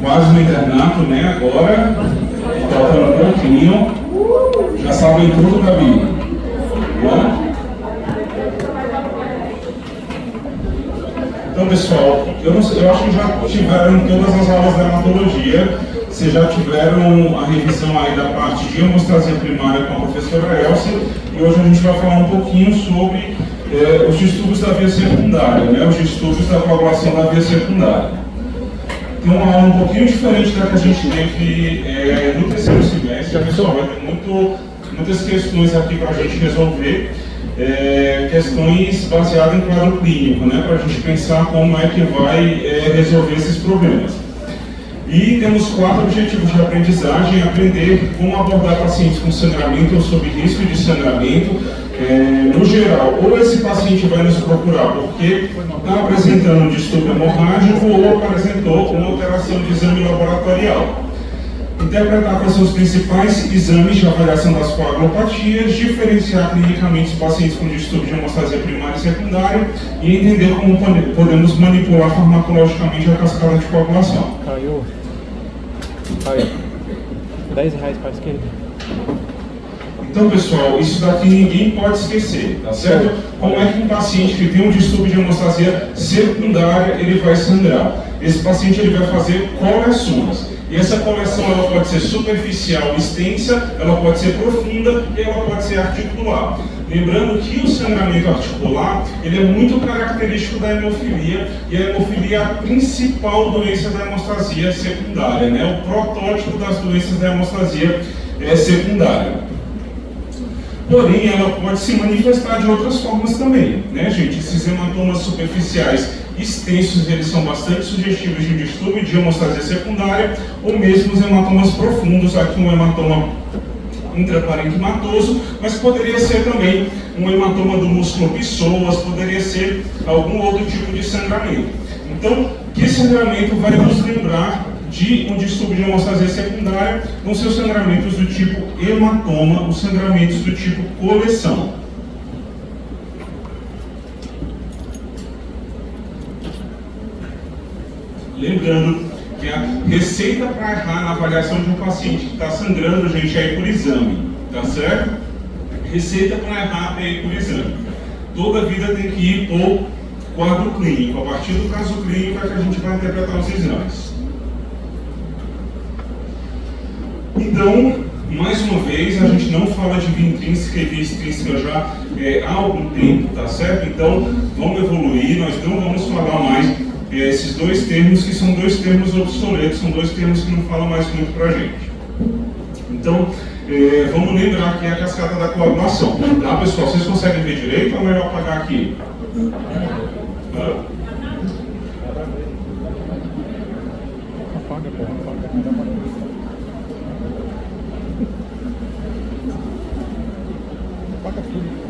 Quase no internato, né? Agora, faltando um pouquinho. Já sabem tudo, Gabi? Bom? Então, pessoal, eu acho que já tiveram todas as aulas da hematologia. Vocês já tiveram a revisão aí da parte de hemostasia primária com a professora Elsie. E hoje a gente vai falar um pouquinho sobre os distúrbios da via secundária, né? Os distúrbios da coagulação da via secundária. Tem uma aula um pouquinho diferente da que a gente teve no terceiro semestre. Pessoal, vai ter muitas questões aqui para a gente resolver, questões baseadas em quadro clínico, né, para a gente pensar como é que vai resolver esses problemas. E temos 4 objetivos de aprendizagem: aprender como abordar pacientes com sangramento ou sob risco de sangramento. No geral, ou esse paciente vai nos procurar porque está apresentando um distúrbio hemorrágico ou apresentou uma alteração de exame laboratorial. Interpretar quais são os principais exames de avaliação das coagulopatias, diferenciar clinicamente os pacientes com distúrbio de hemostasia primária e secundária e entender como podemos manipular farmacologicamente a cascata de coagulação. Caiu. 10 reais para a esquerda. Então, pessoal, isso daqui ninguém pode esquecer, tá certo? Como é que um paciente que tem um distúrbio de hemostasia secundária, ele vai sangrar? Esse paciente ele vai fazer coleções. E essa coleção ela pode ser superficial, extensa, ela pode ser profunda e ela pode ser articular. Lembrando que o sangramento articular ele é muito característico da hemofilia, e a hemofilia é a principal doença da hemostasia secundária, né? O protótipo das doenças da hemostasia secundária. Porém, ela pode se manifestar de outras formas também, né, gente? Esses hematomas superficiais extensos, eles são bastante sugestivos de um distúrbio de hemostasia secundária, ou mesmo os hematomas profundos, aqui um hematoma intraparenquimatoso, mas poderia ser também um hematoma do músculo psoas, poderia ser algum outro tipo de sangramento. Então, que sangramento vai nos lembrar de um distúrbio de hemostasia secundária? Vão ser os sangramentos do tipo hematoma, os sangramentos do tipo coleção. Lembrando que a receita para errar na avaliação de um paciente que está sangrando, gente, é ir por exame, tá certo? Receita para errar é ir por exame. Toda vida tem que ir por quadro clínico. A partir do caso clínico é que a gente vai interpretar os exames. Então, mais uma vez, a gente não fala de via intrínseca e via extrínseca já há algum tempo, tá certo? Então, vamos evoluir, nós não vamos falar mais esses 2 termos, que são 2 termos obsoletos, são 2 termos que não falam mais muito pra gente. Então, vamos lembrar que é a cascata da coagulação, tá, pessoal? Vocês conseguem ver direito ou é melhor apagar aqui? Apaga, porra, apaga. Apaga tudo.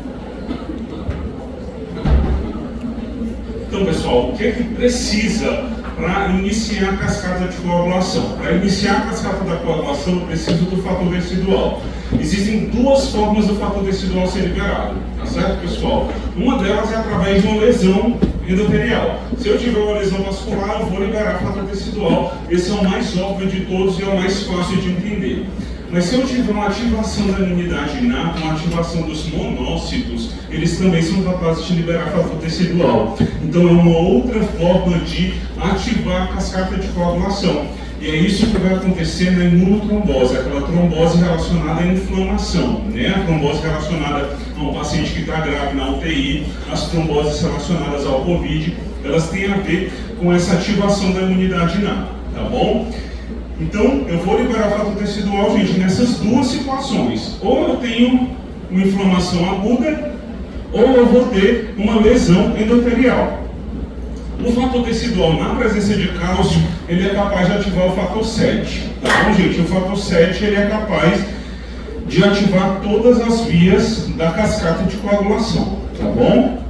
Então, pessoal, o que é que precisa para iniciar a cascata de coagulação? Para iniciar a cascata da coagulação, eu preciso do fator tecidual. Existem 2 formas do fator tecidual ser liberado, tá certo, pessoal? Uma delas é através de uma lesão endotelial. Se eu tiver uma lesão vascular, eu vou liberar fator tecidual. Esse é o mais óbvio de todos e é o mais fácil de entender. Mas se eu tiver uma ativação da imunidade inata, uma ativação dos monócitos, eles também são capazes de liberar fator tecidual. Então é uma outra forma de ativar a cascata de coagulação. E é isso que vai acontecer na imunotrombose, aquela trombose relacionada à inflamação, né? A trombose relacionada a um paciente que está grave na UTI, as tromboses relacionadas ao Covid, elas têm a ver com essa ativação da imunidade inata, tá bom? Então, eu vou liberar fator tecidual, gente, nessas 2 situações. Ou eu tenho uma inflamação aguda, ou eu vou ter uma lesão endotelial. O fator tecidual, na presença de cálcio, ele é capaz de ativar o fator 7. Tá bom, gente? O fator 7 ele é capaz de ativar todas as vias da cascata de coagulação. Tá bom?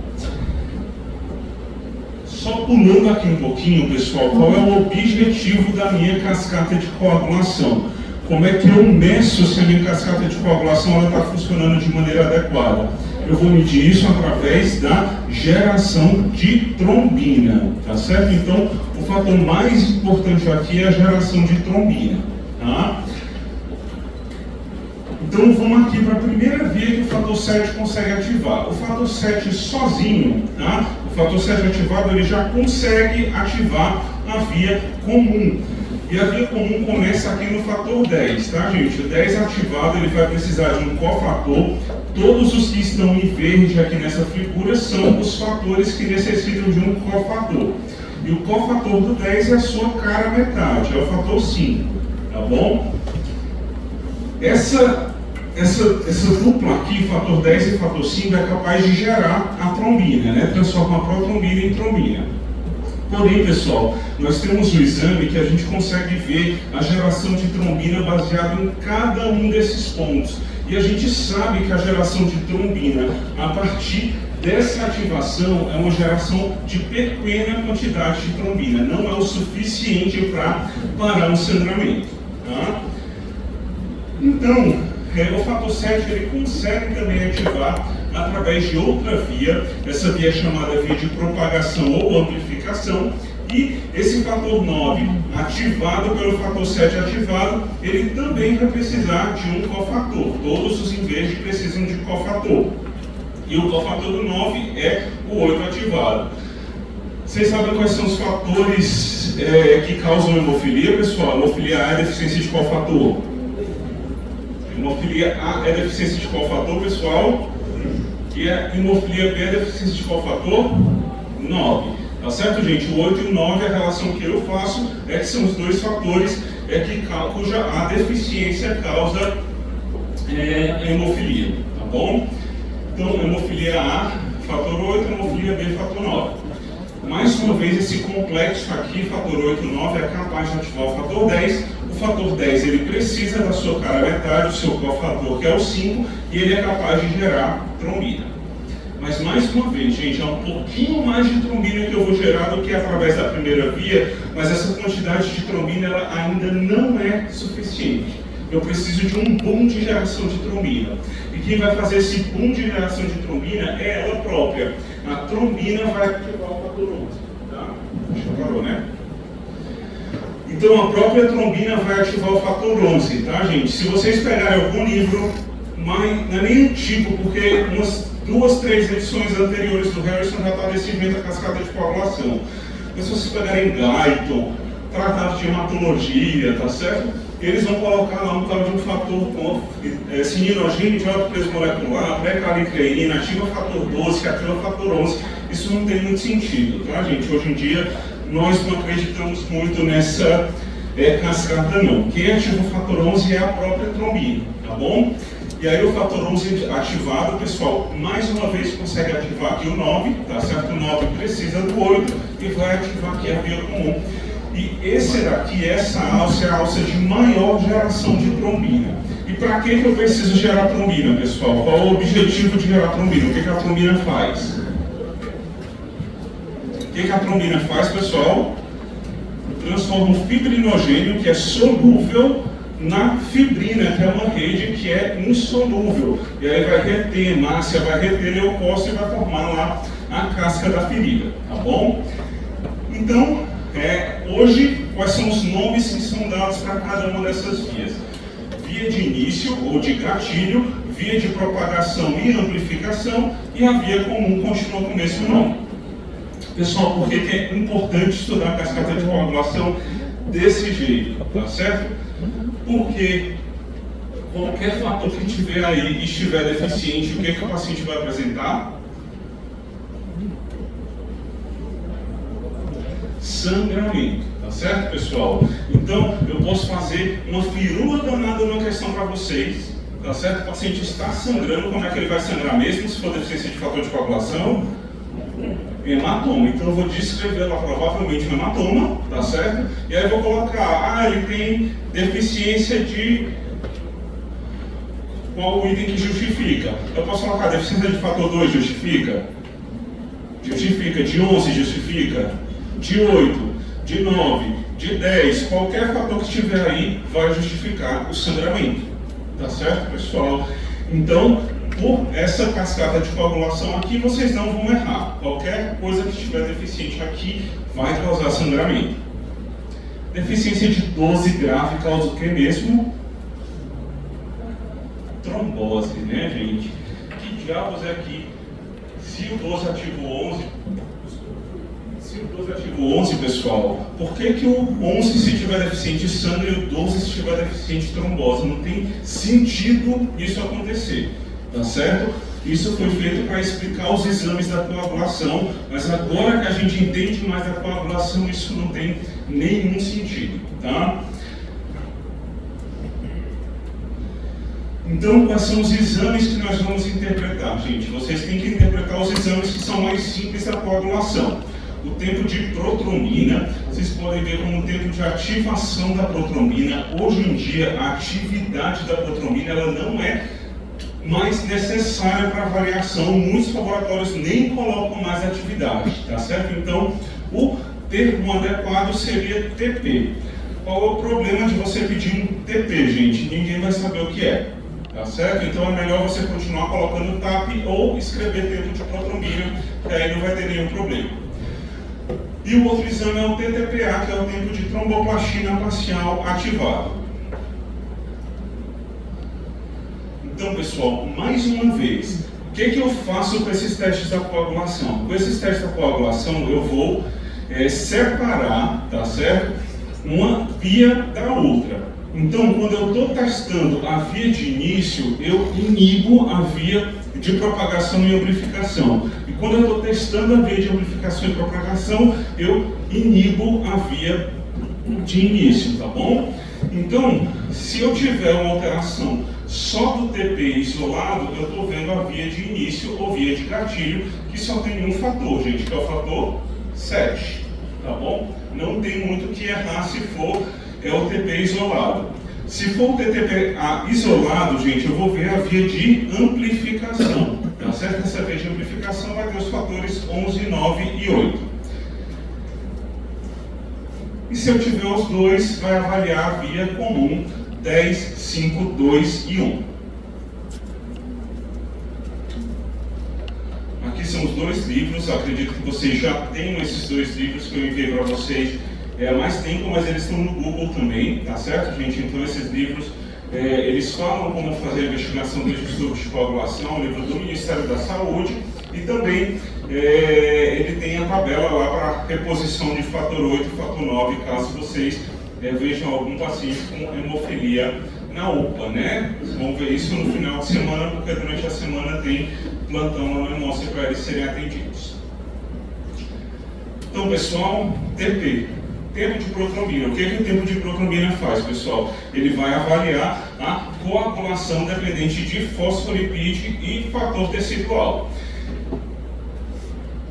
Só pulando aqui um pouquinho, pessoal, qual é o objetivo da minha cascata de coagulação? Como é que eu meço se a minha cascata de coagulação está funcionando de maneira adequada? eu vou medir isso através da geração de trombina, tá certo? Então, o fator mais importante aqui é a geração de trombina, tá? Então, vamos aqui para a primeira via que o fator 7 consegue ativar. O fator 7 sozinho, tá? O fator 7 ativado, ele já consegue ativar a via comum. E a via comum começa aqui no fator 10, tá, gente? O 10 ativado, ele vai precisar de um cofator. Todos os que estão em verde aqui nessa figura são os fatores que necessitam de um cofator. E o cofator do 10 é a sua cara metade, é o fator 5, tá bom? Essa dupla aqui, fator 10 e fator 5, é capaz de gerar a trombina, né? Transforma a protrombina em trombina. Porém, pessoal, nós temos um exame que a gente consegue ver a geração de trombina baseado em cada um desses pontos. E a gente sabe que a geração de trombina, a partir dessa ativação, é uma geração de pequena quantidade de trombina. Não é o suficiente para parar um sangramento, tá? Então, o fator 7 ele consegue também ativar através de outra via, essa via é chamada via de propagação ou amplificação, e esse fator 9 ativado pelo fator 7 ativado, ele também vai precisar de um cofator. Todos os em verde precisam de cofator. E o cofator do 9 é o 8 ativado. Vocês sabem quais são os fatores que causam hemofilia, pessoal? Hemofilia A é deficiência de qual fator? Hemofilia A é deficiência de qual fator, pessoal? E a hemofilia B é deficiência de qual fator? 9. Tá certo, gente? O 8 e o 9, a relação que eu faço é que são os dois fatores cuja a deficiência causa hemofilia, tá bom? Então, hemofilia A, fator 8, hemofilia B, fator 9. Mais uma vez, esse complexo aqui, fator 8 e 9, é capaz de ativar o fator 10. O fator 10 ele precisa da sua cara metade, o seu cofator, que é o 5, e ele é capaz de gerar trombina. Mas mais uma vez, gente, é um pouquinho mais de trombina que eu vou gerar do que através da primeira via, mas essa quantidade de trombina ela ainda não é suficiente. Eu preciso de um boom de geração de trombina. E quem vai fazer esse boom de geração de trombina é ela própria. A trombina vai ativar o fator 11, tá? Acho que parou, né? Então a própria trombina vai ativar o fator 11, tá, gente? Se vocês pegarem algum livro, não é nem antigo, porque umas 2, 3 edições anteriores do Harrison já está descrevendo a cascata de coagulação. Mas se vocês pegarem Guyton, tratado de hematologia, tá certo? Eles vão colocar lá um tal de um fator sininogênio de alto peso molecular, pré-calicreína, ativa fator 12, que ativa fator 11. Isso não tem muito sentido, tá, gente? Hoje em dia, nós não acreditamos muito nessa cascata, não. Quem ativa o fator 11 é a própria trombina, tá bom? E aí o fator 11 ativado, pessoal, mais uma vez consegue ativar aqui o 9, tá certo? O 9 precisa do 8 e vai ativar aqui a via comum. E essa alça é a alça de maior geração de trombina. E para que eu preciso gerar trombina, pessoal? Qual é o objetivo de gerar trombina? O que a trombina faz? O que a trombina faz, pessoal? Transforma o fibrinogênio, que é solúvel, na fibrina, que é uma rede que é insolúvel. E aí vai reter hemácia, vai reter leucócito e vai formar lá a casca da ferida, tá bom? Então, hoje, quais são os nomes que são dados para cada uma dessas vias? Via de início ou de gatilho, via de propagação e amplificação, e a via comum continua com o mesmo nome. Pessoal, por que é importante estudar a cascata de coagulação desse jeito, tá certo? Porque qualquer fator que tiver aí e estiver deficiente, o que o paciente vai apresentar? Sangramento, tá certo, pessoal? Então, eu posso fazer uma firula danada numa questão para vocês, tá certo? O paciente está sangrando, como é que ele vai sangrar mesmo, se for deficiência de fator de coagulação? Hematoma. Então eu vou descrever lá provavelmente um hematoma, tá certo? E aí eu vou colocar, ele tem deficiência de qual o item que justifica? Eu posso colocar deficiência de fator 2 justifica? Justifica. De 11 justifica? De 8, de 9, de 10, qualquer fator que estiver aí vai justificar o sangramento, tá certo, pessoal? Então, por essa cascata de coagulação aqui, vocês não vão errar. Qualquer coisa que estiver deficiente aqui vai causar sangramento. Deficiência de 12 grave causa o que mesmo? Trombose, né, gente? Que diabos é aqui? Se o 12 ativa o 11... Se o 12 ativa o 11, pessoal, por que o 11 se tiver deficiente de sangue e o 12 se tiver deficiente de trombose? Não tem sentido isso acontecer, tá certo? Isso foi feito para explicar os exames da coagulação, mas agora que a gente entende mais da coagulação, isso não tem nenhum sentido, tá? Então, quais são os exames que nós vamos interpretar, gente? Vocês têm que interpretar os exames que são mais simples da coagulação. O tempo de protrombina, vocês podem ver como o tempo de ativação da protrombina. Hoje em dia, a atividade da protrombina ela não é mais necessária para avaliação. Muitos laboratórios nem colocam mais atividade, tá certo? Então, o termo adequado seria TP. Qual é o problema de você pedir um TP, gente? Ninguém vai saber o que é, tá certo? Então é melhor você continuar colocando TAP ou escrever tempo de protrombina, que aí não vai ter nenhum problema. E o outro exame é o TTPA, que é o tempo de tromboplastina parcial ativado. Então, pessoal, mais uma vez, o que eu faço com esses testes da coagulação? Com esses testes da coagulação, eu vou separar, tá certo? Uma via da outra. Então, quando eu estou testando a via de início, eu inibo a via de propagação e amplificação. E quando eu estou testando a via de amplificação e propagação, eu inibo a via de início, tá bom? Então, se eu tiver uma alteração só do TP isolado, eu estou vendo a via de início ou via de gatilho, que só tem um fator, gente, que é o fator 7, tá bom? Não tem muito o que errar se for o TP isolado. Se for o TTPA isolado, gente, eu vou ver a via de amplificação, tá certo? Essa via de amplificação vai ter os fatores 11, 9 e 8. E se eu tiver os dois, vai avaliar a via comum 10, 5, 2 e 1. Aqui são os dois livros, acredito que vocês já tenham esses dois livros que eu enviei para vocês há mais tempo, mas eles estão no Google também, tá certo, gente? Então esses livros, eles falam como fazer a investigação dos distúrbios de coagulação, o livro do Ministério da Saúde, e também ele tem a tabela lá para reposição de fator 8 e fator 9, caso vocês vejam algum paciente com hemofilia na UPA, né? Vamos ver isso no final de semana, porque durante a semana tem plantão lá no Hemócio para eles serem atendidos. Então, pessoal, TP, tempo de protrombina. O que o tempo de protrombina faz, pessoal? Ele vai avaliar a coagulação dependente de fosfolipídio e fator tecidual.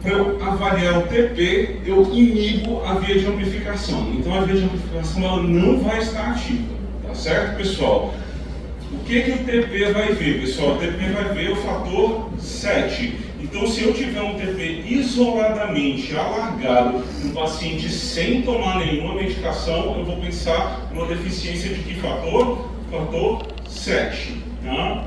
Para eu avaliar o TP, eu inibo a via de amplificação. Então a via de amplificação ela não vai estar ativa, tá certo, pessoal? O que o TP vai ver, pessoal? O TP vai ver o fator 7. Então, se eu tiver um TP isoladamente alargado no paciente sem tomar nenhuma medicação, eu vou pensar numa deficiência de que fator? Fator 7. Tá?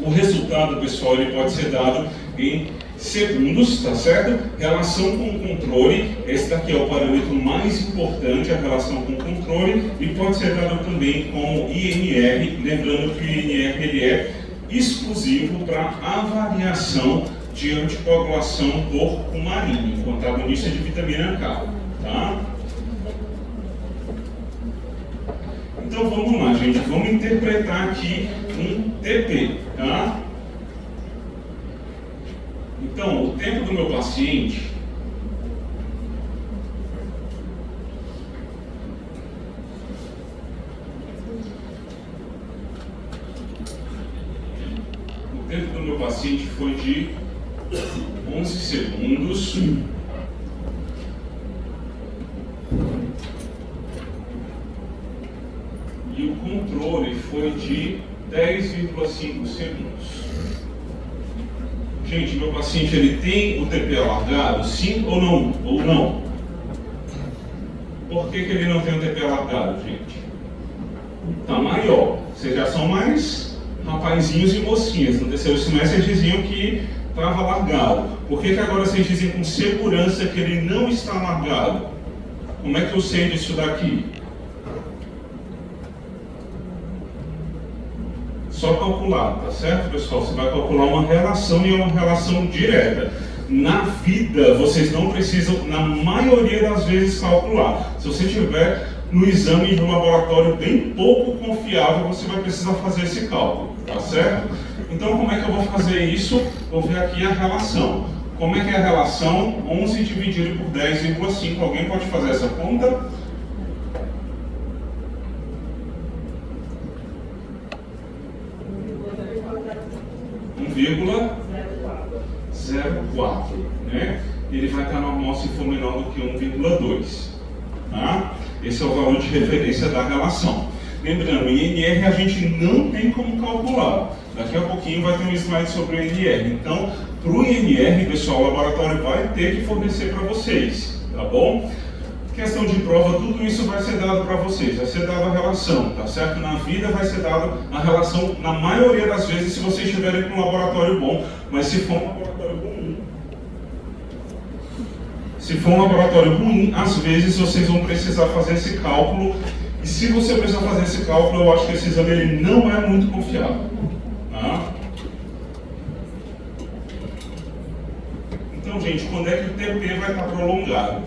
O resultado, pessoal, ele pode ser dado em segundos, tá certo? Relação com o controle, esse daqui é o parâmetro mais importante, a relação com o controle, e pode ser dado também como INR, lembrando que o INR ele é exclusivo para avaliação de anticoagulação por cumarina, com antagonista de vitamina K, tá? Então vamos lá, gente, vamos interpretar aqui um TP, tá? Então, o tempo do meu paciente foi de 11 segundos. E o controle foi de 10,5 segundos. Gente, meu paciente ele tem o TP alargado? Sim ou não? Ou não? Por que ele não tem o TP alargado, gente? Está maior. Vocês já são mais rapazinhos e mocinhas. No terceiro semestre eles diziam que estava largado. Por que agora vocês dizem com segurança que ele não está largado? Como é que eu sei disso daqui? Só calcular, tá certo, pessoal? Você vai calcular uma relação e é uma relação direta. Na vida, vocês não precisam, na maioria das vezes, calcular. Se você tiver no exame de um laboratório bem pouco confiável, você vai precisar fazer esse cálculo, tá certo? Então, como é que eu vou fazer isso? Vou ver aqui a relação. Como é que é a relação? 11 dividido por 10,5. Alguém pode fazer essa conta? 1,04, né? Ele vai estar normal se for menor do que 1,2, tá? Esse é o valor de referência da relação. Lembrando, INR a gente não tem como calcular. Daqui a pouquinho vai ter um slide sobre o INR. Então, para o INR, pessoal, o laboratório vai ter que fornecer para vocês, tá bom? Questão de prova, tudo isso vai ser dado para vocês, vai ser dada a relação, tá certo? Na vida vai ser dada a relação, na maioria das vezes, se vocês estiverem com um laboratório bom, mas se for um laboratório ruim, às vezes vocês vão precisar fazer esse cálculo, e se você precisar fazer esse cálculo, eu acho que esse exame ele não é muito confiável, tá? Então, gente, quando é que o TP vai estar prolongado?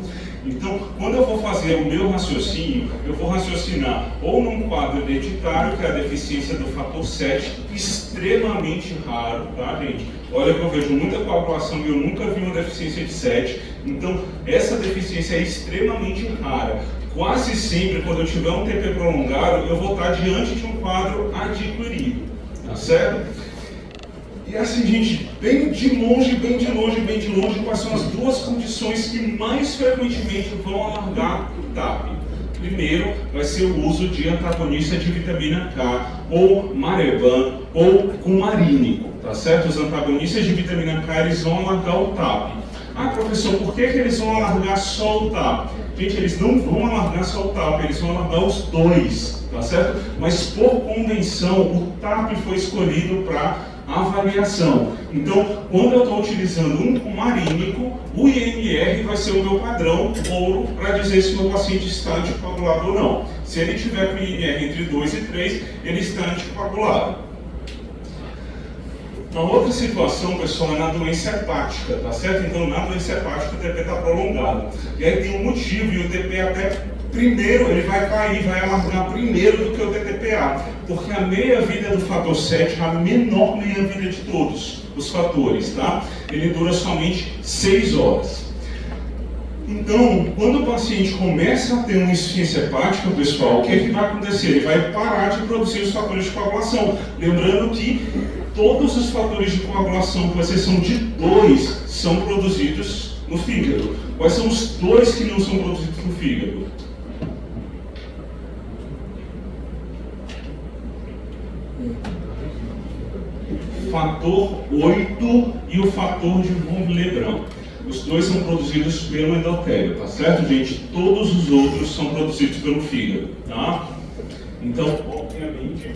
Então, quando eu vou fazer o meu raciocínio, eu vou raciocinar ou num quadro hereditário, que é a deficiência do fator 7, extremamente raro, tá, gente? Olha que eu vejo muita coagulação e eu nunca vi uma deficiência de 7, então essa deficiência é extremamente rara. Quase sempre, quando eu tiver um TP prolongado, eu vou estar diante de um quadro adquirido, tá certo? E assim, gente, bem de longe, quais são as duas condições que mais frequentemente vão alargar o TAP? Primeiro, vai ser o uso de antagonista de vitamina K, ou Mareban, ou cumarínico, tá certo? Os antagonistas de vitamina K, eles vão alargar o TAP. Ah, professor, por que eles vão alargar só o TAP? Gente, eles não vão alargar só o TAP, eles vão alargar os dois, tá certo? Mas por convenção, o TAP foi escolhido para avaliação. Então, quando eu estou utilizando um cumarínico, o INR vai ser o meu padrão ouro para dizer se o meu paciente está anticoagulado ou não. Se ele tiver com INR entre 2 e 3, ele está anticoagulado. Uma outra situação, pessoal, é na doença hepática, tá certo? Então, na doença hepática, o TP está prolongado. E aí tem um motivo, e o TP até primeiro, ele vai cair, vai alargar primeiro do que o TTPA, porque a meia-vida do fator 7 é a menor meia-vida de todos os fatores, tá? Ele dura somente 6 horas. Então, quando o paciente começa a ter uma insuficiência hepática, pessoal, o que é que vai acontecer? Ele vai parar de produzir os fatores de coagulação. Lembrando que todos os fatores de coagulação, com exceção de 2, são produzidos no fígado. Quais são os 2 que não são produzidos no fígado? Fator 8 e o fator de von Willebrand. Os dois são produzidos pelo endotélio, tá certo, gente? Todos os outros são produzidos pelo fígado, tá? Então, obviamente,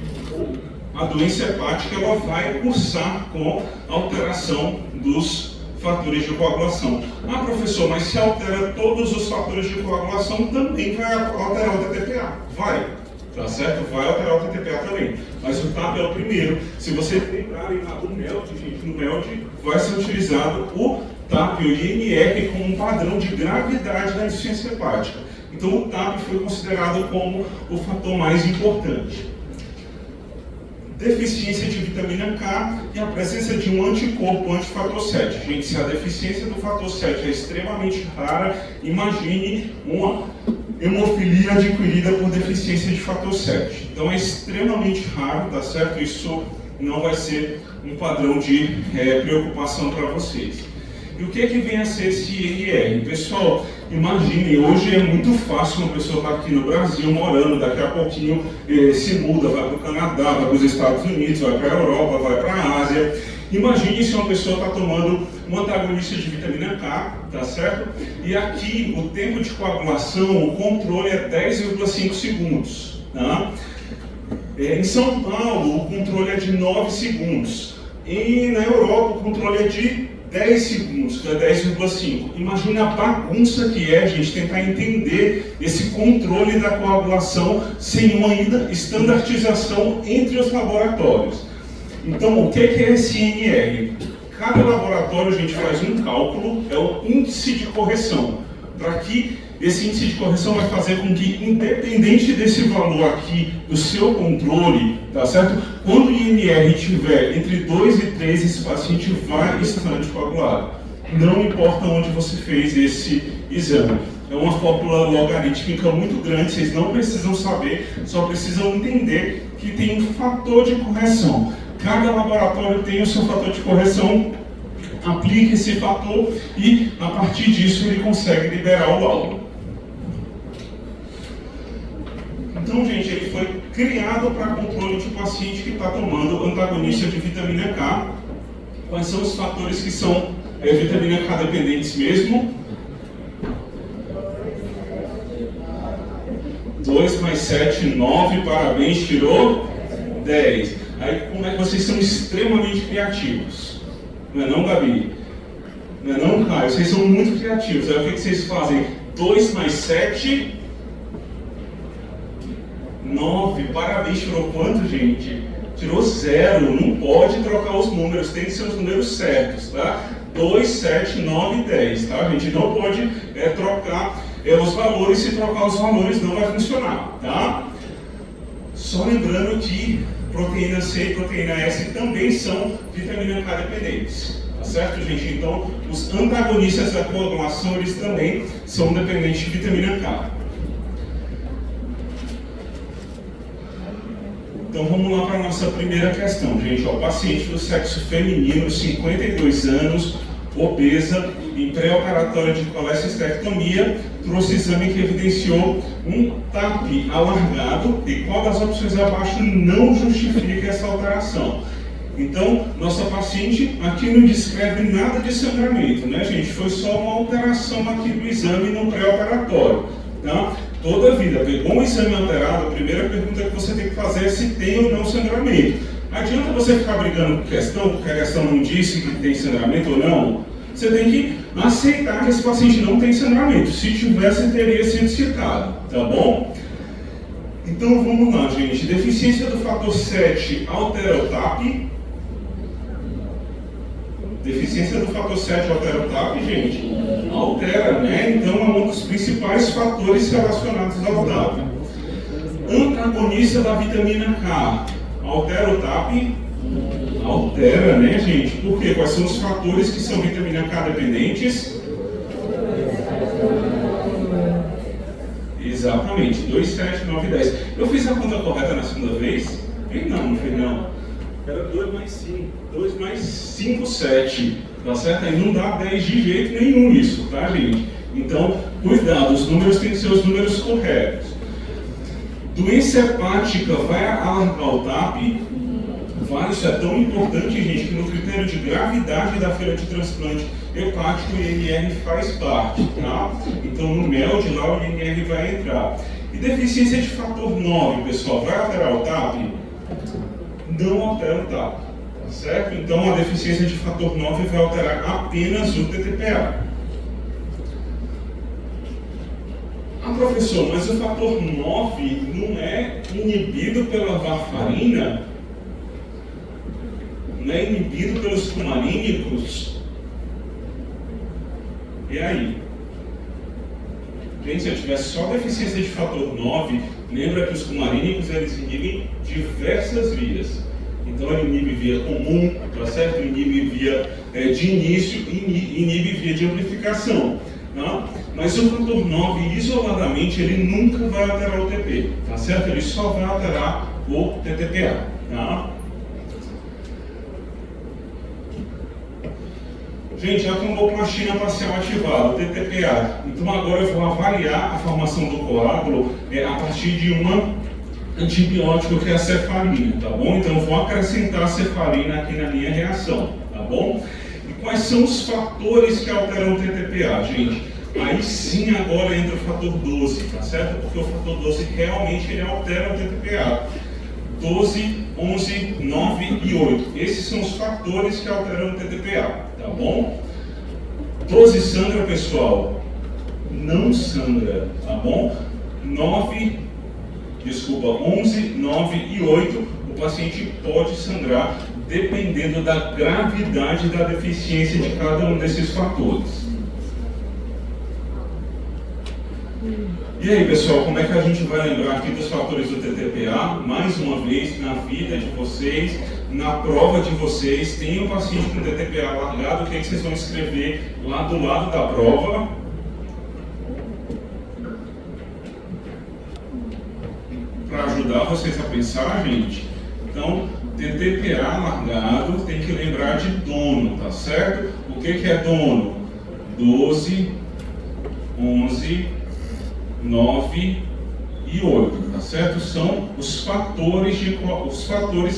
a doença hepática ela vai cursar com alteração dos fatores de coagulação. Ah, professor, mas se altera todos os fatores de coagulação, também vai alterar o TTPA. Vai. Tá certo? Vai alterar o TTPA também. Mas o TAP é o primeiro. Se vocês lembrarem lá do MELD, gente, no MELD vai ser utilizado o TAP, o INR, como um padrão de gravidade da insuficiência hepática. Então o TAP foi considerado como o fator mais importante. Deficiência de vitamina K e a presença de um anticorpo antifator 7. Gente, se a deficiência do fator 7 é extremamente rara, imagine uma hemofilia adquirida por deficiência de fator 7. Então é extremamente raro, tá certo? Isso não vai ser um padrão de preocupação para vocês. E o que é que vem a ser esse INR? Pessoal, imaginem, hoje é muito fácil uma pessoa estar aqui no Brasil morando, daqui a pouquinho se muda, vai para o Canadá, vai para os Estados Unidos, vai para a Europa, vai para a Ásia. Imagine se uma pessoa está tomando um antagonista de vitamina K, tá certo? E aqui o tempo de coagulação, o controle é 10,5 segundos, tá? Em São Paulo, o controle é de 9 segundos. E na Europa, o controle é de 10 segundos, que é 10,5. Imagina a bagunça que é, gente, tentar entender esse controle da coagulação sem uma estandartização entre os laboratórios. Então, o que é esse INR? Cada laboratório, a gente faz um cálculo, é o índice de correção, para que esse índice de correção vai fazer com que, independente desse valor aqui do seu controle, tá certo? Quando o INR estiver entre 2 e 3, esse paciente vai estar anticoagulado. Não importa onde você fez esse exame. É uma fórmula logarítmica muito grande, vocês não precisam saber, só precisam entender que tem um fator de correção. Cada laboratório tem o seu fator de correção, aplica esse fator e, a partir disso, ele consegue liberar o laudo. Então, gente, ele foi criado para controle de paciente que está tomando antagonista de vitamina K. Quais são os fatores que são vitamina K dependentes mesmo? 2 mais 7, 9, parabéns, tirou 10. Aí, como é que vocês são extremamente criativos? Não é não, Gabi? Não é não, Caio? Vocês são muito criativos. Aí, o que vocês fazem? 2 mais 7... 9, parabéns, tirou quanto, gente? Tirou 0, não pode trocar os números, tem que ser os números certos, tá? 2, 7, 9 e 10, tá, gente? Não pode trocar os valores, se trocar os valores não vai funcionar, tá? Só lembrando que proteína C e proteína S também são vitamina K dependentes, tá certo, gente? Então, os antagonistas da coagulação, eles também são dependentes de vitamina K. Então vamos lá para a nossa primeira questão, gente. O paciente do sexo feminino, 52 anos, obesa, em pré-operatória de colestectomia, trouxe exame que evidenciou um TAP alargado e qual das opções abaixo não justifica essa alteração. Então, nossa paciente aqui não descreve nada de sangramento, né, gente? Foi só uma alteração aqui do exame no pré-operatório, tá? Toda a vida, pegou um exame alterado, a primeira pergunta que você tem que fazer é se tem ou não sangramento. Adianta você ficar brigando com questão, porque a questão não disse que tem sangramento ou não. Você tem que aceitar que esse paciente não tem sangramento. Se tivesse, teria sido citado, tá bom? Então vamos lá, gente. Deficiência do fator 7 altera o TAP. Deficiência do fator 7 altera o TAP, gente? Altera, né? Então é um dos principais fatores relacionados ao TAP. Antagonista da vitamina K. Altera o TAP? Altera, né, gente? Por quê? Quais são os fatores que são vitamina K dependentes? Exatamente, 2, 7, 9, 10. Eu fiz a conta correta na segunda vez? Não fiz não. Era 2 mais 5. 2 mais 5, 7. Tá certo? Aí não dá 10 de jeito nenhum isso, tá, gente? Então, cuidado, os números têm que ser os números corretos. Doença hepática vai alargar o TAP? Vai, isso é tão importante, gente, que no critério de gravidade da feira de transplante hepático o INR faz parte, tá? Então, no MELD lá o INR vai entrar. E deficiência de fator 9, pessoal, vai alterar o TAP? Não altera o TAP, tá certo? Então, a deficiência de fator 9 vai alterar apenas o TTPA. Ah, professor, mas o fator 9 não é inibido pela varfarina? Não é inibido pelos cumarínicos? E aí? Gente, se eu tivesse só deficiência de fator 9, lembra que os cumarínicos eles inibem diversas vias. Então ele inibe via comum, tá certo? Inibe via de início e inibe via de amplificação. Tá? Mas o fator 9, isoladamente, ele nunca vai alterar o TP, tá certo? Ele só vai alterar o TTPA. Tá? Gente, a tromboplastina parcial ativada, o TTPA. Então agora eu vou avaliar a formação do coágulo a partir de um antibiótico que é a cefalina, tá bom? Então eu vou acrescentar a cefalina aqui na minha reação, tá bom? E quais são os fatores que alteram o TTPA, gente? Aí sim agora entra o fator 12, tá certo? Porque o fator 12 realmente ele altera o TTPA. 12, 11, 9 e 8. Esses são os fatores que alteram o TTPA, tá bom? 12 sangra, pessoal? Não sangra, tá bom? 11, 9 e 8, o paciente pode sangrar dependendo da gravidade da deficiência de cada um desses fatores. E aí, pessoal, como é que a gente vai lembrar aqui dos fatores do TTPA? Mais uma vez, na vida de vocês, na prova de vocês, tem um paciente com TTPA largado, o que é que vocês vão escrever lá do lado da prova? Para ajudar vocês a pensar, gente. Então, TTPA largado, tem que lembrar de dono, tá certo? O que é dono? 12, 11, 9 e 8, tá certo? São os fatores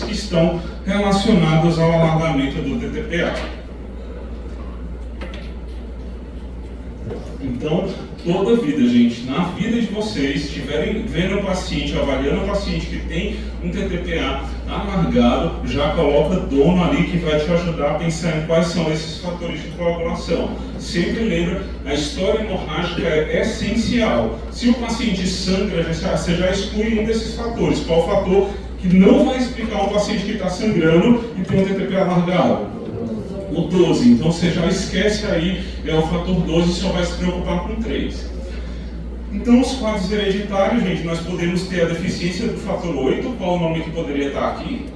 que estão relacionados ao alargamento do TTPA. Então, toda vida, gente, na vida de vocês, estiverem vendo o paciente, avaliando o paciente que tem um TTPA alargado, já coloca dono ali que vai te ajudar a pensar em quais são esses fatores de coagulação. Sempre lembra, a história hemorrágica é essencial. Se o paciente sangra, você já exclui um desses fatores. Qual fator que não vai explicar um paciente que está sangrando e tem um TTPA alargado? O 12. Então você já esquece aí, é o fator 12 e só vai se preocupar com 3. Então, os quadros hereditários, gente, nós podemos ter a deficiência do fator 8, qual o nome que poderia estar aqui?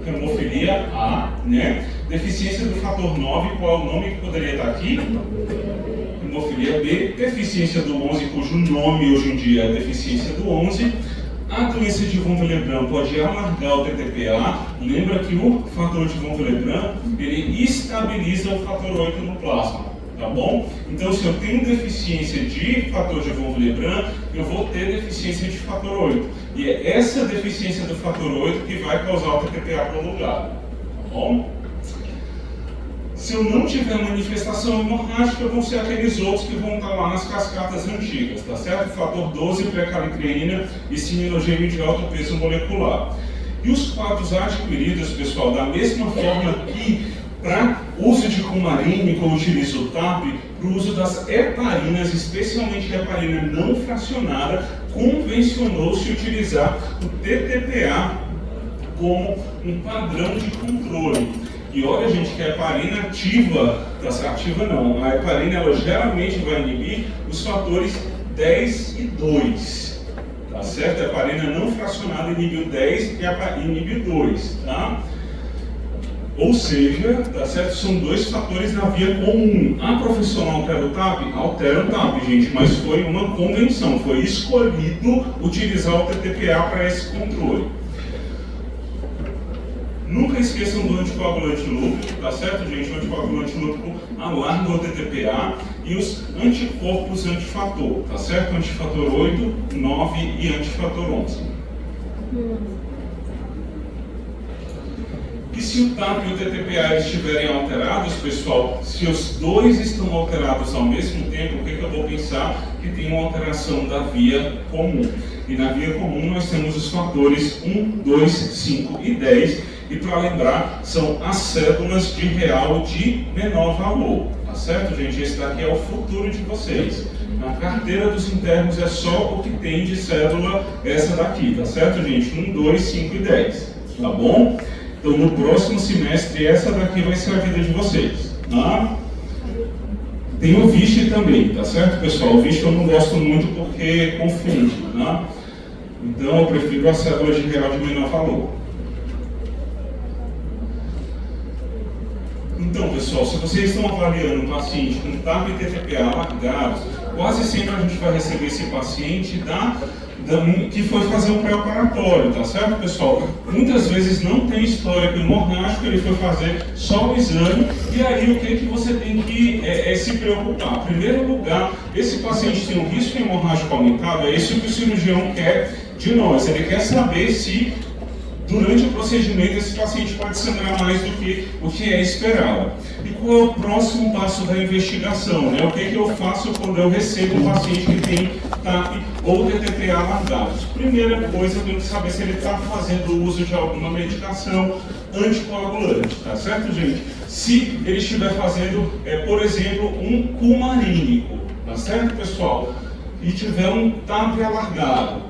Hemofilia A, né? Deficiência do fator 9, qual o nome que poderia estar aqui? Hemofilia B. Deficiência do 11, cujo nome hoje em dia é deficiência do 11. A doença de von Willebrand pode alargar o TTPA. Lembra que o fator de von Willebrand, ele estabiliza o fator 8 no plasma. Tá bom? Então, se eu tenho deficiência de fator de von Willebrand, eu vou ter deficiência de fator 8. E é essa deficiência do fator 8 que vai causar o TTPA prolongado. Tá bom? Se eu não tiver manifestação hemorrágica, vão ser aqueles outros que vão estar lá nas cascatas antigas, tá certo? Fator 12, pré-calicreína e cininogênio de alto peso molecular. E os quadros adquiridos, pessoal, da mesma forma que para uso de cumarine, como utiliza o TAP, para o uso das heparinas, especialmente heparina não fracionada, convencionou-se utilizar o TTPA como um padrão de controle. E olha, gente, que a heparina ativa não, a heparina ela geralmente vai inibir os fatores 10 e 2, tá certo? A heparina não fracionada inibe o 10 e inibe o 2, tá? Ou seja, tá certo? São dois fatores na via comum. A profissional altera o TAP? Altera o TAP, gente, mas foi uma convenção, foi escolhido utilizar o TTPA para esse controle. Nunca esqueçam do anticoagulante lúpico, tá certo, gente? O anticoagulante lúpico alarga o TTPA e os anticorpos antifator, tá certo? Antifator 8, 9 e antifator 11. E se o TAP e o TTPA estiverem alterados, pessoal, se os dois estão alterados ao mesmo tempo, o que eu vou pensar? Que tem uma alteração da via comum. E na via comum nós temos os fatores 1, 2, 5 e 10. E para lembrar, são as cédulas de real de menor valor. Tá certo, gente? Esse daqui é o futuro de vocês. Na carteira dos internos é só o que tem de cédula essa daqui. Tá certo, gente? 1, 2, 5 e 10. Tá bom? Então, no próximo semestre, essa daqui vai ser a vida de vocês. Tá? Tem o VIST também, tá certo, pessoal? O VIST eu não gosto muito porque confunde, tá? Então, eu prefiro a cédula de real de menor valor. Então, pessoal, se vocês estão avaliando um paciente com TAP e TTPA alargados, quase sempre a gente vai receber esse paciente que foi fazer um pré-operatório, tá certo, pessoal? Muitas vezes não tem histórico hemorrágico, ele foi fazer só o exame, e aí o que você tem que se preocupar? Em primeiro lugar, esse paciente tem um risco hemorrágico aumentado, é isso que o cirurgião quer de nós, ele quer saber se durante o procedimento esse paciente pode sangrar mais do que o que é esperado. E qual é o próximo passo da investigação? Né? O que eu faço quando eu recebo um paciente que tem TAP ou TTPA alargados? Primeira coisa, eu tenho que saber se ele está fazendo uso de alguma medicação anticoagulante, tá certo, gente? Se ele estiver fazendo, por exemplo, um cumarínico, tá certo, pessoal? E tiver um TAP alargado,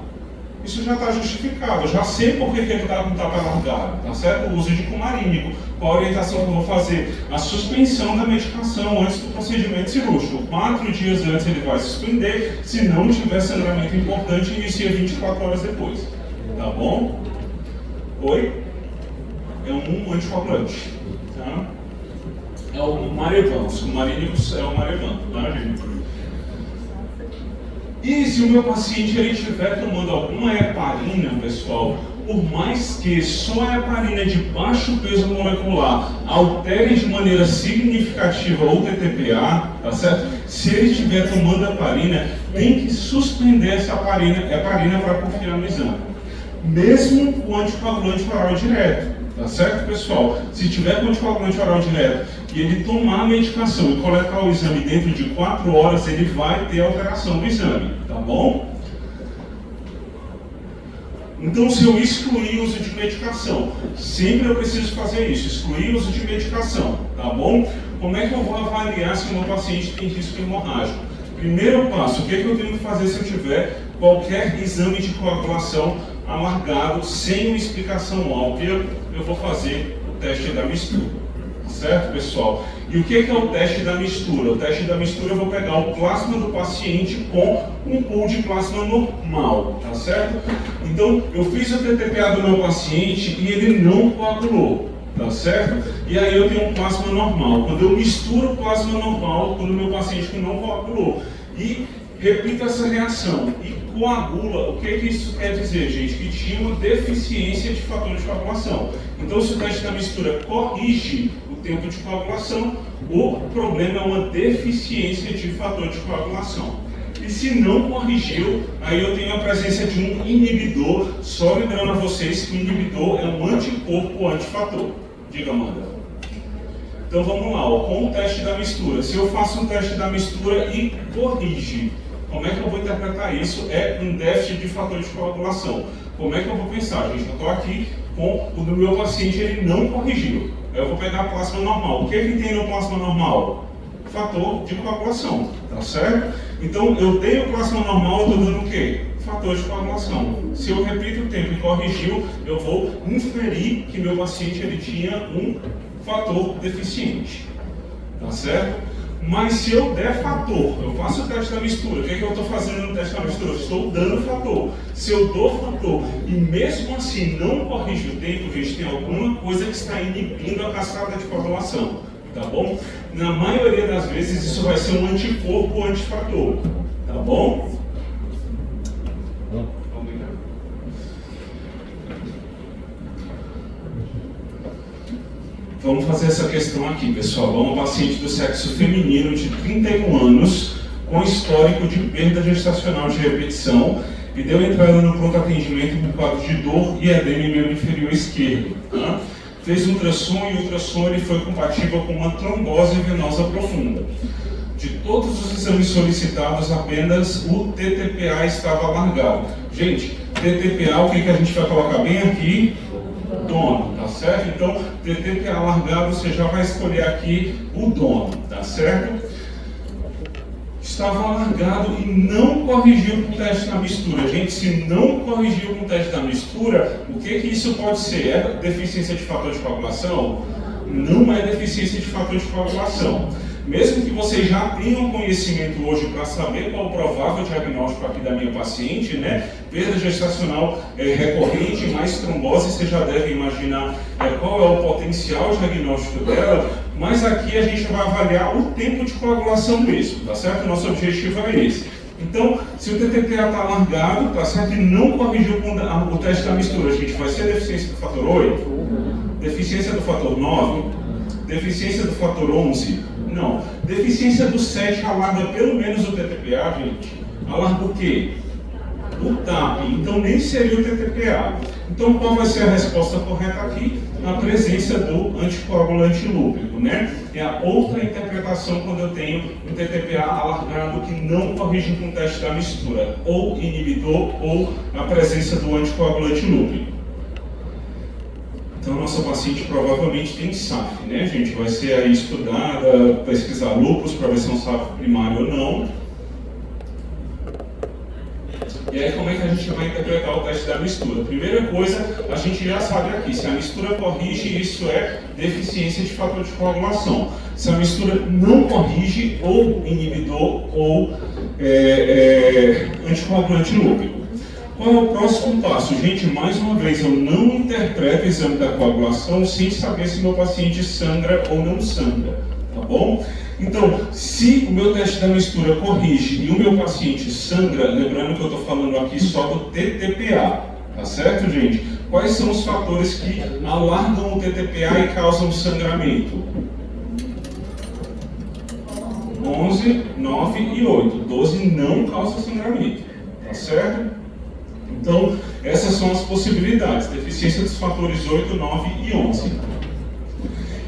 isso já está justificado, eu já sei por que ele está com TAP alargado, tá certo? O uso de cumarínico. Qual a orientação que eu vou fazer? A suspensão da medicação antes do procedimento cirúrgico. 4 dias antes ele vai suspender, se não tiver sangramento importante, inicia 24 horas depois. Tá bom? Oi? É um anticoagulante. Tá? É o Marevan, os cumarínicos é o Marevan, tá, gente? E se o meu paciente ele estiver tomando alguma heparina, pessoal, por mais que só a heparina de baixo peso molecular altere de maneira significativa o TTPA, tá certo? Se ele estiver tomando heparina, tem que suspender essa heparina para confiar no exame. Mesmo com anticoagulante oral direto, tá certo, pessoal? Se tiver com anticoagulante oral direto e ele tomar a medicação e coletar o exame dentro de 4 horas, ele vai ter alteração do exame, tá bom? Então, se eu excluir o uso de medicação, sempre eu preciso fazer isso, excluir o uso de medicação, tá bom? Como é que eu vou avaliar se o meu paciente tem risco hemorrágico? Primeiro passo, o que eu tenho que fazer se eu tiver qualquer exame de coagulação alargado, sem uma explicação óbvia? Eu vou fazer o teste da mistura. Certo, pessoal? E o que é o teste da mistura? O teste da mistura eu vou pegar o plasma do paciente com um pool de plasma normal, tá certo? Então, eu fiz o TTPA do meu paciente e ele não coagulou, tá certo? E aí eu tenho um plasma normal. Quando eu misturo o plasma normal com o meu paciente que não coagulou e repito essa reação e coagula, o que isso quer dizer, gente? Que tinha uma deficiência de fator de coagulação. Então, se o teste da mistura corrige o tempo de coagulação, o problema é uma deficiência de fator de coagulação. E se não corrigiu, aí eu tenho a presença de um inibidor, só lembrando a vocês que o inibidor é um anticorpo antifator. Diga, Amanda. Então vamos lá, ó, com o teste da mistura. Se eu faço um teste da mistura e corrige, como é que eu vou interpretar isso? É um déficit de fator de coagulação. Como é que eu vou pensar, gente? Eu estou aqui com o do meu paciente, ele não corrigiu. Eu vou pegar a plasma normal. O que tem no plasma normal? Fator de coagulação, tá certo? Então, eu tenho plasma normal, eu estou dando o quê? Fator de coagulação. Se eu repito o tempo e corrigiu, eu vou inferir que meu paciente ele tinha um fator deficiente, tá certo? Mas se eu der fator, eu faço o teste da mistura, o que eu estou fazendo no teste da mistura? Eu estou dando fator. Se eu dou fator e mesmo assim não corrige o tempo, gente, tem alguma coisa que está inibindo a cascata de coagulação, tá bom? Na maioria das vezes isso vai ser um anticorpo antifator, tá bom? Vamos fazer essa questão aqui, pessoal. Vamos um paciente do sexo feminino de 31 anos, com histórico de perda gestacional de repetição, e deu entrada no pronto atendimento com quadro de dor e edema em membro inferior esquerdo. Tá? Fez ultrassom e o ultrassom ele foi compatível com uma trombose venosa profunda. De todos os exames solicitados, apenas o TTPA estava alargado. Gente, TTPA, o que a gente vai colocar bem aqui? Dono, tá certo? Então, TTPA alargado, você já vai escolher aqui o dono, tá certo? Estava alargado e não corrigiu com o teste da mistura. Gente, se não corrigiu com o teste da mistura, o que isso pode ser? É deficiência de fator de coagulação? Não é deficiência de fator de coagulação. Mesmo que vocês já tenham conhecimento hoje para saber qual o provável diagnóstico aqui da minha paciente, né? Perda gestacional recorrente, mais trombose, você já deve imaginar qual é o potencial diagnóstico dela, mas aqui a gente vai avaliar o tempo de coagulação mesmo, tá certo? Nosso objetivo é esse. Então, se o TTPA está alargado, tá certo? E não corrigiu com o teste da mistura, a gente vai ser deficiência do fator 8, deficiência do fator 9, deficiência do fator 11, não. Deficiência do 7 alarga pelo menos o TTPA, gente. Alarga o quê? o TAP, então nem seria o TTPA. Então qual vai ser a resposta correta aqui? A presença do anticoagulante lúpico, né? É a outra interpretação quando eu tenho um TTPA alargado que não corrige com o teste da mistura, ou inibidor ou a presença do anticoagulante lúpico. Então, nossa paciente provavelmente tem SAF, né, gente? Vai ser aí estudada, pesquisar lúpus para ver se é um SAF primário ou não. E aí, como é que a gente vai interpretar o teste da mistura? Primeira coisa, a gente já sabe aqui, se a mistura corrige, isso é deficiência de fator de coagulação. Se a mistura não corrige, ou inibidor, ou anticoagulante lúpico. Qual é o próximo passo? Gente, mais uma vez, eu não interpreto o exame da coagulação sem saber se meu paciente sangra ou não sangra, tá bom? Então, se o meu teste da mistura corrige e o meu paciente sangra, lembrando que eu estou falando aqui só do TTPA, tá certo, gente? Quais são os fatores que alargam o TTPA e causam sangramento? 11, 9 e 8. 12 não causa sangramento, tá certo? Então, essas são as possibilidades, deficiência dos fatores 8, 9 e 11.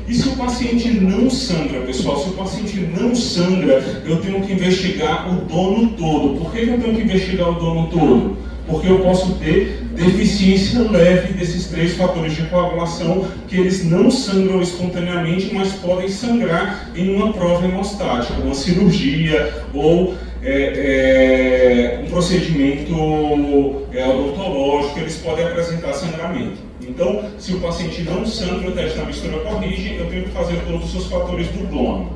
E se o paciente não sangra, pessoal? Se o paciente não sangra, eu tenho que investigar o dono todo. Por que eu tenho que investigar o dono todo? Porque eu posso ter deficiência leve desses 3 fatores de coagulação, que eles não sangram espontaneamente, mas podem sangrar em uma prova hemostática, uma cirurgia ou um procedimento odontológico, eles podem apresentar sangramento. Então, se o paciente não sangra, o teste da mistura corrige, eu tenho que fazer todos os fatores do dono.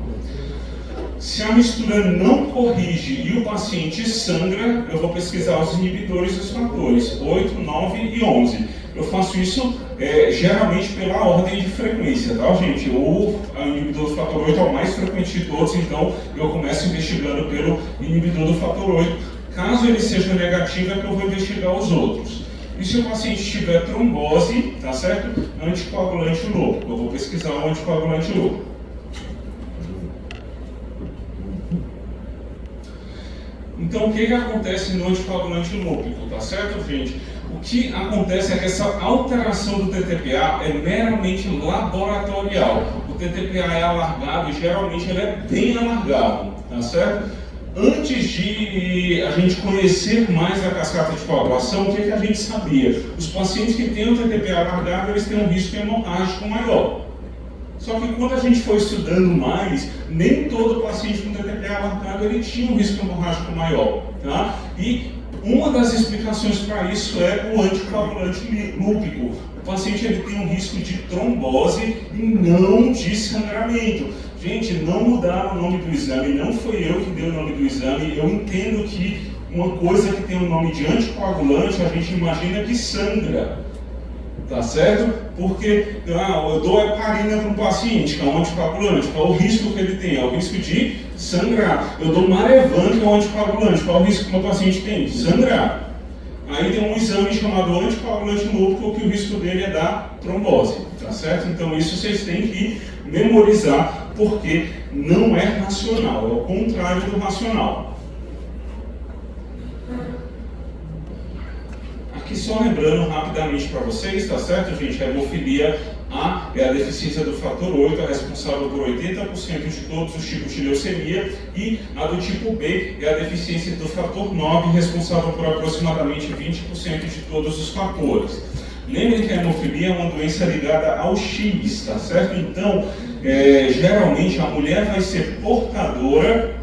Se a mistura não corrige e o paciente sangra, eu vou pesquisar os inibidores dos fatores 8, 9 e 11. Eu faço isso geralmente pela ordem de frequência, tá, gente? O inibidor do fator 8 é o mais frequente de todos, então eu começo investigando pelo inibidor do fator 8. Caso ele seja negativo, é que eu vou investigar os outros. E se o paciente tiver trombose, tá certo? Anticoagulante lúpico. Eu vou pesquisar o anticoagulante lúpico. Então, o que acontece no anticoagulante lúpico, tá certo, gente? O que acontece é que essa alteração do TTPA é meramente laboratorial. O TTPA é alargado e geralmente ele é bem alargado, tá certo? Antes de a gente conhecer mais a cascata de coagulação, o que a gente sabia? Os pacientes que têm o TTPA alargado, eles têm um risco hemorrágico maior. Só que quando a gente foi estudando mais, nem todo paciente com TTPA alargado ele tinha um risco hemorrágico maior, tá? E uma das explicações para isso é o anticoagulante lúpico. O paciente ele tem um risco de trombose e não de sangramento. Gente, não mudaram o nome do exame, não foi eu que dei o nome do exame. Eu entendo que uma coisa que tem o nome de anticoagulante, a gente imagina que sangra, tá certo? Porque eu dou heparina para um paciente, que é um anticoagulante, qual é o risco que ele tem? É o risco de sangrar. Eu dou Marevan, que é um anticoagulante, qual é o risco que o meu paciente tem? Sangrar. Aí tem um exame chamado anticoagulante lúpico, que o risco dele é dar trombose, tá certo? Então isso vocês têm que memorizar, porque não é racional, é o contrário do racional. Aqui só lembrando rapidamente para vocês, tá certo, gente? A hemofilia A é a deficiência do fator 8, é responsável por 80% de todos os tipos de leucemia, e a do tipo B é a deficiência do fator 9, responsável por aproximadamente 20% de todos os fatores. Lembrem que a hemofilia é uma doença ligada ao X, tá certo? Então, geralmente a mulher vai ser portadora,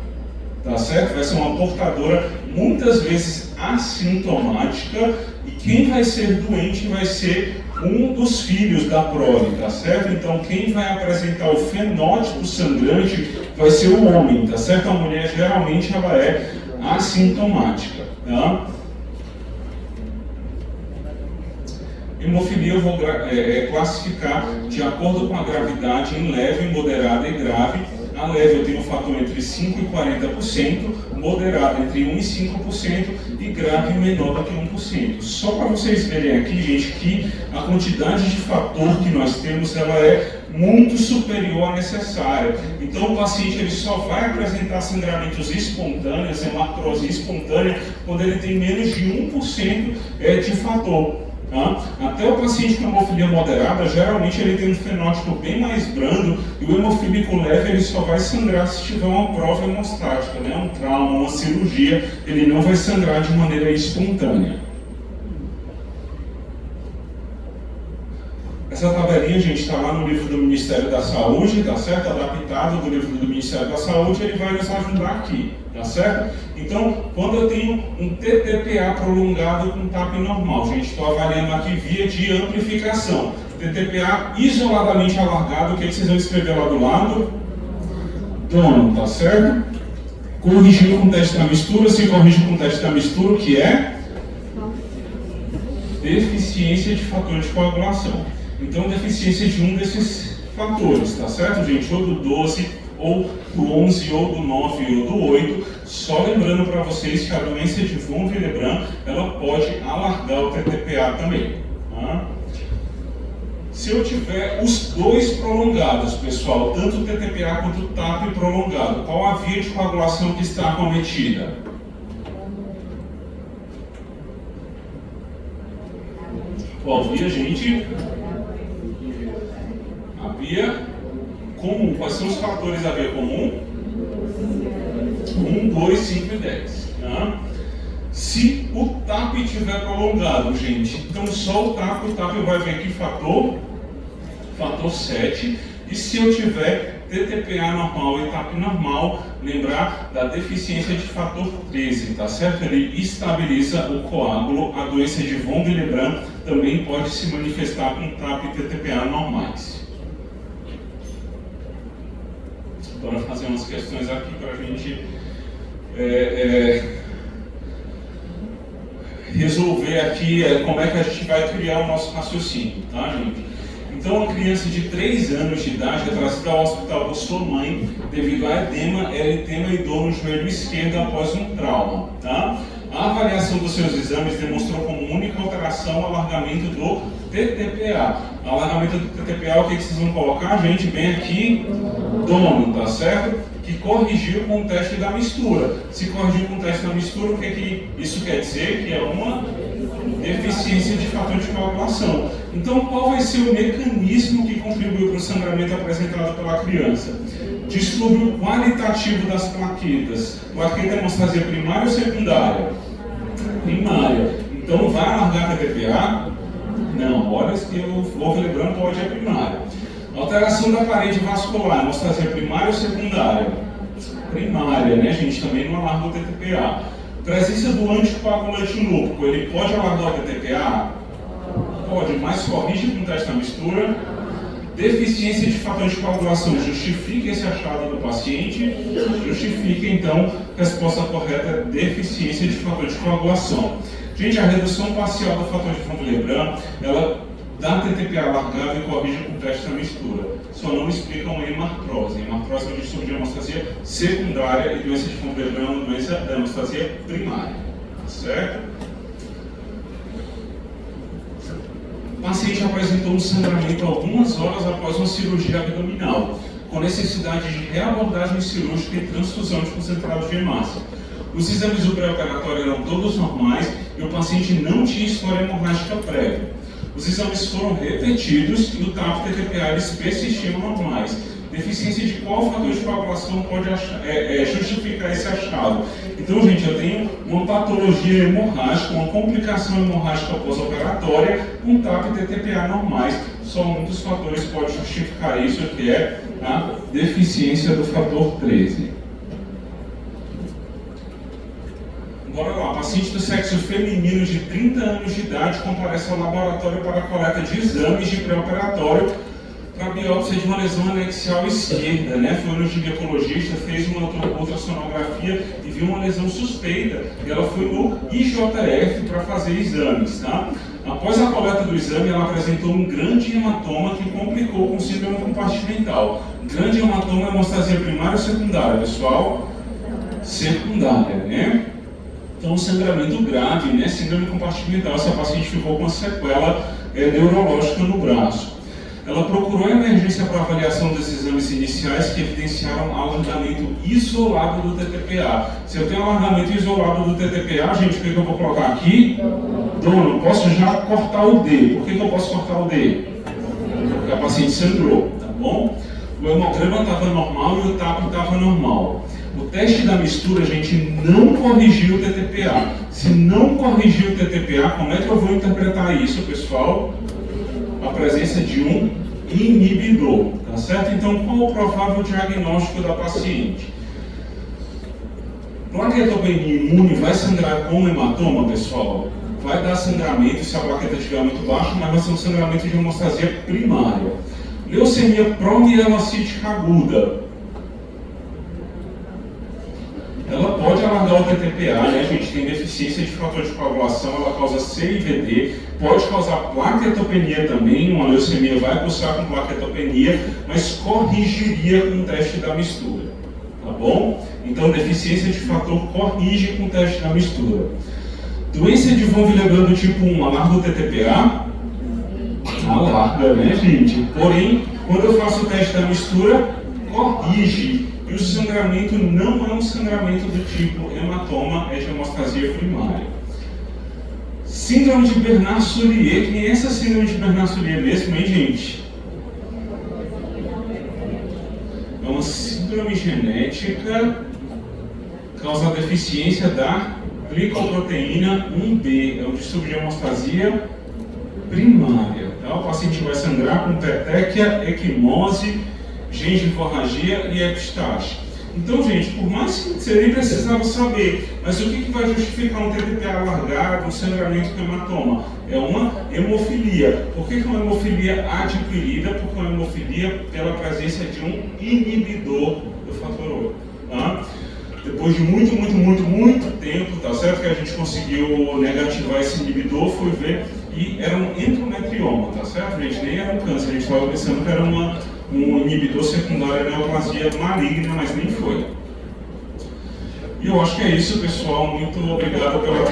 tá certo? Vai ser uma portadora muitas vezes assintomática, e quem vai ser doente vai ser um dos filhos da prole, tá certo? Então quem vai apresentar o fenótipo sangrante vai ser o homem, tá certo? A mulher geralmente ela é assintomática, tá? Hemofilia eu vou classificar de acordo com a gravidade em leve, moderada e grave. A leve eu tenho um fator entre 5% e 40%, moderado entre 1% e 5% e grave menor do que 1%. Só para vocês verem aqui, gente, que a quantidade de fator que nós temos ela é muito superior à necessária. Então o paciente ele só vai apresentar sangramentos espontâneos, hemartrose espontânea, quando ele tem menos de 1% de fator. Tá? Até o paciente com hemofilia moderada, geralmente ele tem um fenótipo bem mais brando, e o hemofílico leve ele só vai sangrar se tiver uma prova hemostática, né? Um trauma, uma cirurgia, ele não vai sangrar de maneira espontânea. Essa tabelinha, gente, está lá no livro do Ministério da Saúde, tá certo? Adaptado do livro do Ministério da Saúde, ele vai nos ajudar aqui, tá certo? Então, quando eu tenho um TTPA prolongado com TAP normal, gente, estou avaliando aqui via de amplificação. TTPA isoladamente alargado, o que vocês vão escrever lá do lado? Dono, tá certo? Corrigindo com o teste da mistura, se corrige com o teste da mistura, o que é? Deficiência de fator de coagulação. Então, deficiência de um desses fatores, tá certo, gente? Ou do 12, ou do 11, ou do 9, ou do 8. Só lembrando para vocês que a doença de von Willebrand, ela pode alargar o TTPA também. Tá? Se eu tiver os dois prolongados, pessoal, tanto o TTPA quanto o TAP prolongado, qual a via de coagulação que está acometida? Qual via, gente? A via comum. Quais são os fatores da via comum? 1, 2, 5 e 10. Tá? Se o TAP estiver prolongado, gente, então só o TAP vai ver que fator? Fator 7. E se eu tiver TTPA normal e TAP normal, lembrar da deficiência de fator 13, tá certo? Ele estabiliza o coágulo. A doença de von Willebrand também pode se manifestar com TAP e TTPA normais. Bora fazer umas questões aqui para a gente resolver aqui como é que a gente vai criar o nosso raciocínio, tá, gente? Então, uma criança de 3 anos de idade é trazida ao hospital por sua mãe devido a edema, eritema e dor no joelho esquerdo após um trauma, tá? A avaliação dos seus exames demonstrou como única alteração o alargamento do TTPA. Alargamento do TTPA, o que vocês vão colocar, gente? Bem aqui, dono, tá certo? Que corrigiu com o teste da mistura. Se corrigiu com o teste da mistura, o que isso quer dizer? Que é uma deficiência de fator de coagulação. Então, qual vai ser o mecanismo que contribuiu para o sangramento apresentado pela criança? Distúrbio qualitativo das plaquetas. Plaqueta é hemostasia primária ou secundária? Primária. Então, vai alargar a TTPA? Não, olha que o von Willebrand pode é primária. Alteração da parede vascular, hemostasia primária ou secundária? Primária, né, gente? Também não alarga o TTPA. Presença do anticoagulante lúpico, ele pode alargar o TTPA? Pode, mas corrige com o teste da mistura. Deficiência de fator de coagulação, justifica esse achado do paciente? Justifica, então, a resposta correta é deficiência de fator de coagulação. Gente, a redução parcial do fator de von Willebrand, ela dá TTPA alargável e corrige com o teste da mistura. Só não explicam a hemartrose. Hemartrose é uma distúrbio de hemostasia secundária e doença de von Willebrand é uma doença da hemostasia primária. Certo? O paciente apresentou um sangramento algumas horas após uma cirurgia abdominal, com necessidade de reabordagem cirúrgica e transfusão de concentrado de hemácia. Os exames do pré-operatório eram todos normais e o paciente não tinha história hemorrágica prévia. Os exames foram repetidos e o TAP e TTPA eles persistiam normais. Deficiência de qual fator de coagulação pode justificar esse achado? Então, gente, eu tenho uma patologia hemorrágica, uma complicação hemorrágica pós-operatória com TAP e TTPA normais. Só um dos fatores pode justificar isso, que é a deficiência do fator 13. Bora lá, paciente do sexo feminino de 30 anos de idade comparece ao laboratório para a coleta de exames de pré-operatório para biópsia de uma lesão anexial esquerda, né? Foi no ginecologista, fez uma ultrassonografia e viu uma lesão suspeita. E ela foi no IJF para fazer exames, tá? Após a coleta do exame, ela apresentou um grande hematoma que complicou com síndrome compartimental. Grande hematoma é hemostasia primária ou secundária, pessoal? Secundária, né? Então, um sangramento grave, né? Síndrome compartimental. Essa paciente ficou com uma sequela neurológica no braço. ela procurou a emergência para avaliação dos exames iniciais que evidenciaram alargamento isolado do TTPA. Se eu tenho alargamento isolado do TTPA, gente, o que eu vou colocar aqui? Dono, posso já cortar o D. Por que eu posso cortar o D? Porque a paciente sangrou, tá bom? O hemograma estava normal e o TAP estava normal. O teste da mistura, gente, não corrigiu o TTPA. Se não corrigiu o TTPA, como é que eu vou interpretar isso, pessoal? A presença de um inibidor, tá certo? Então, qual o provável diagnóstico da paciente? Plaquetopenia imune vai sangrar com hematoma, pessoal? Vai dar sangramento se a plaqueta estiver muito baixa, mas vai ser um sangramento de hemostasia primária. Leucemia promielocítica aguda. Ela pode alargar o TTPA, né? A gente tem deficiência de fator de coagulação, ela causa CIVD, pode causar plaquetopenia também, uma leucemia vai cursar com plaquetopenia, mas corrigiria com o teste da mistura, tá bom? Então, deficiência de fator corrige com o teste da mistura. Doença de von Willebrand do tipo 1, alarga o TTPA? Alarga, né, gente? Porém, quando eu faço o teste da mistura, corrige. E o sangramento não é um sangramento do tipo hematoma, é de hemostasia primária. Síndrome de Bernard-Soulier. Quem é essa síndrome de Bernard-Soulier mesmo, hein, gente? É uma síndrome genética, causa deficiência da glicoproteína 1B. É um distúrbio de hemostasia primária. Tá? O paciente vai sangrar com petequia, equimose, gengiforragia e epistaxe. Então, gente, por mais que você nem precisava saber, mas o que vai justificar um TTPA alargado, um sangramento com hematoma? É uma hemofilia. Por que é uma hemofilia adquirida? Porque é uma hemofilia pela presença de um inibidor do fator 8. Tá? Depois de muito tempo, tá certo? Que a gente conseguiu negativar esse inibidor, foi ver, e era um endometrioma, tá certo, gente? Nem era um câncer, a gente estava pensando que era um inibidor secundário de neoplasia maligna, mas nem foi. E eu acho que é isso, pessoal. Muito obrigado pela atenção.